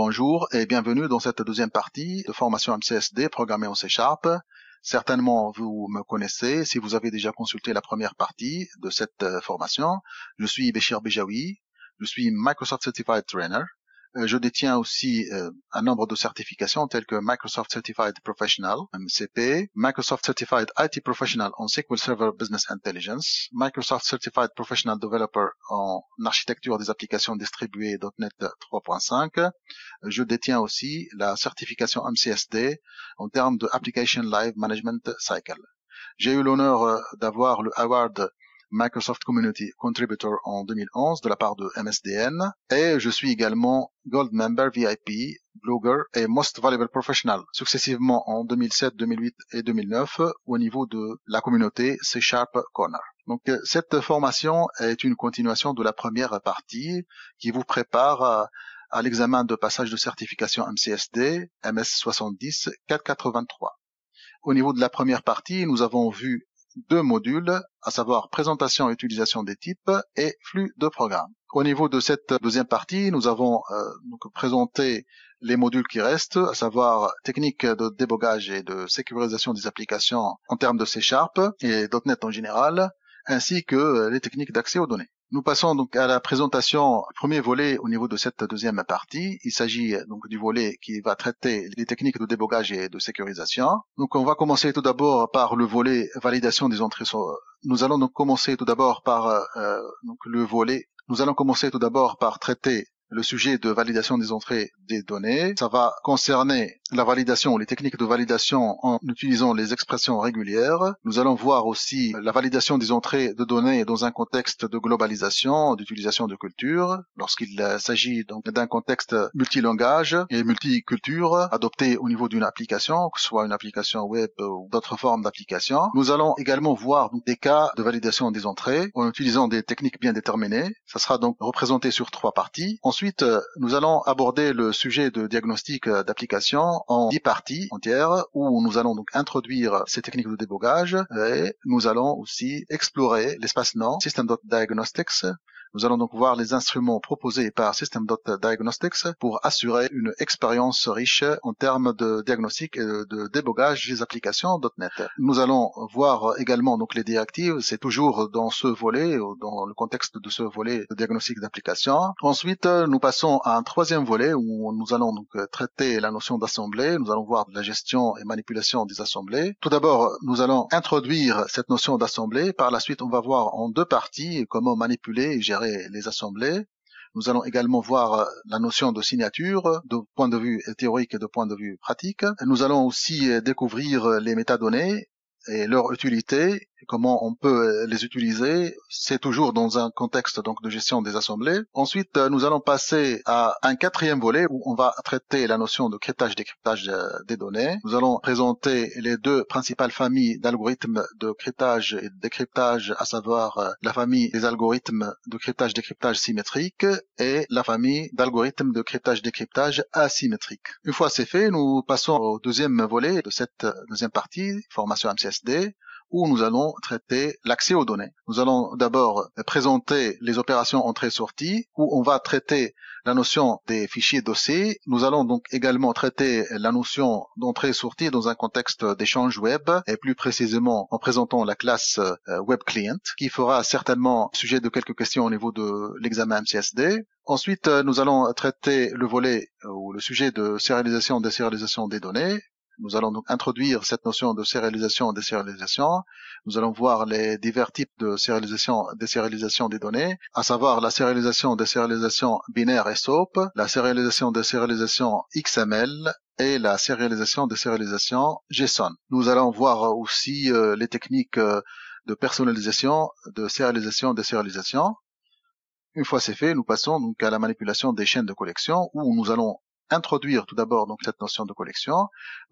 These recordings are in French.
Bonjour et bienvenue dans cette deuxième partie de formation MCSD programmée en C#. Certainement, vous me connaissez si vous avez déjà consulté la première partie de cette formation. Je suis Béchir Bejaoui, je suis Microsoft Certified Trainer. Je détiens aussi un nombre de certifications telles que Microsoft Certified Professional, MCP, Microsoft Certified IT Professional en SQL Server Business Intelligence, Microsoft Certified Professional Developer en architecture des applications distribuées .NET 3.5. Je détiens aussi la certification MCSD en termes de Application Live Management Cycle. J'ai eu l'honneur d'avoir le Award Microsoft Community Contributor en 2011 de la part de MSDN et je suis également Gold Member VIP, Blogger et Most Valuable Professional successivement en 2007, 2008 et 2009 au niveau de la communauté C# Corner. Donc cette formation est une continuation de la première partie qui vous prépare à l'examen de passage de certification MCSD MS70 483. Au niveau de la première partie, nous avons vu deux modules, à savoir présentation et utilisation des types et flux de programme. Au niveau de cette deuxième partie, nous avons donc présenté les modules qui restent, à savoir technique de débogage et de sécurisation des applications en termes de C# et .NET en général, ainsi que les techniques d'accès aux données. Nous passons donc à la présentation du premier volet au niveau de cette deuxième partie. Il s'agit donc du volet qui va traiter les techniques de débogage et de sécurisation. Donc on va commencer tout d'abord par le volet validation des entrées. Nous allons donc commencer tout d'abord par Nous allons commencer tout d'abord par traiter le sujet de validation des entrées des données. Ça va concerner la validation, les techniques de validation en utilisant les expressions régulières. Nous allons voir aussi la validation des entrées de données dans un contexte de globalisation, d'utilisation de culture, lorsqu'il s'agit donc d'un contexte multilangage et multiculture adopté au niveau d'une application, que ce soit une application web ou d'autres formes d'application. Nous allons également voir des cas de validation des entrées en utilisant des techniques bien déterminées. Ça sera donc représenté sur 3 parties. Ensuite, nous allons aborder le sujet de diagnostic d'application en 10 parties entières où nous allons donc introduire ces techniques de débogage et nous allons aussi explorer l'espace nom System.Diagnostics. Nous allons donc voir les instruments proposés par System.Diagnostics pour assurer une expérience riche en termes de diagnostic et de débogage des applications .NET. Nous allons voir également donc les directives, c'est toujours dans ce volet, dans le contexte de ce volet de diagnostic d'application. Ensuite, nous passons à un troisième volet où nous allons donc traiter la notion d'assemblée. Nous allons voir de la gestion et manipulation des assemblées. Tout d'abord, nous allons introduire cette notion d'assemblée. Par la suite, on va voir en 2 parties comment manipuler et gérer les assemblées. Nous allons également voir la notion de signature de point de vue théorique et de point de vue pratique. Nous allons aussi découvrir les métadonnées et leur utilité, comment on peut les utiliser, c'est toujours dans un contexte donc de gestion des assemblées. Ensuite, nous allons passer à un 4e volet où on va traiter la notion de cryptage-décryptage des données. Nous allons présenter les 2 principales familles d'algorithmes de cryptage et de décryptage, à savoir la famille des algorithmes de cryptage-décryptage symétrique et la famille d'algorithmes de cryptage-décryptage asymétrique. Une fois c'est fait, nous passons au 2e volet de cette deuxième partie, formation MCSD, où nous allons traiter l'accès aux données. Nous allons d'abord présenter les opérations entrée-sortie, où on va traiter la notion des fichiers dossiers. Nous allons donc également traiter la notion d'entrée-sortie dans un contexte d'échange web, et plus précisément en présentant la classe Web Client, qui fera certainement sujet de quelques questions au niveau de l'examen MCSD. Ensuite, nous allons traiter le volet ou le sujet de sérialisation, désérialisation des données. Nous allons donc introduire cette notion de sérialisation et désérialisation. Nous allons voir les divers types de sérialisation et désérialisation des données, à savoir la sérialisation et désérialisation binaire et SOAP, la sérialisation et désérialisation XML et la sérialisation et désérialisation JSON. Nous allons voir aussi les techniques de personnalisation, de sérialisation et désérialisation. Une fois c'est fait, nous passons donc à la manipulation des chaînes de collection où nous allons introduire tout d'abord donc cette notion de collection.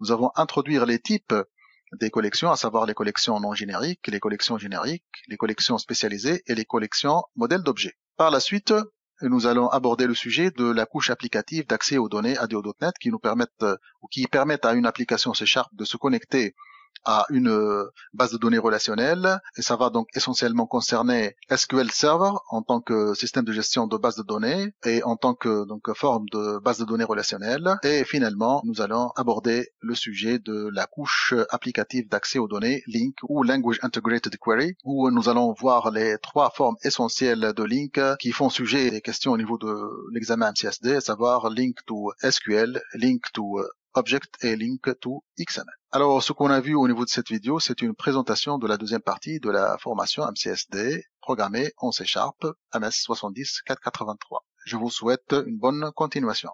Nous allons introduire les types des collections, à savoir les collections non génériques, les collections génériques, les collections spécialisées et les collections modèles d'objets. Par la suite, nous allons aborder le sujet de la couche applicative d'accès aux données ADO.NET qui nous permettent ou qui permettent à une application C# de se connecter à une base de données relationnelle, et ça va donc essentiellement concerner SQL Server en tant que système de gestion de base de données et en tant que forme de base de données relationnelle. Et finalement, nous allons aborder le sujet de la couche applicative d'accès aux données, Link ou Language Integrated Query, où nous allons voir les trois formes essentielles de Link qui font sujet des questions au niveau de l'examen MCSD, à savoir Link to SQL, Link to Object et Link to XML. Alors, ce qu'on a vu au niveau de cette vidéo, c'est une présentation de la deuxième partie de la formation MCSD programmée en C# MS 70 483. Je vous souhaite une bonne continuation.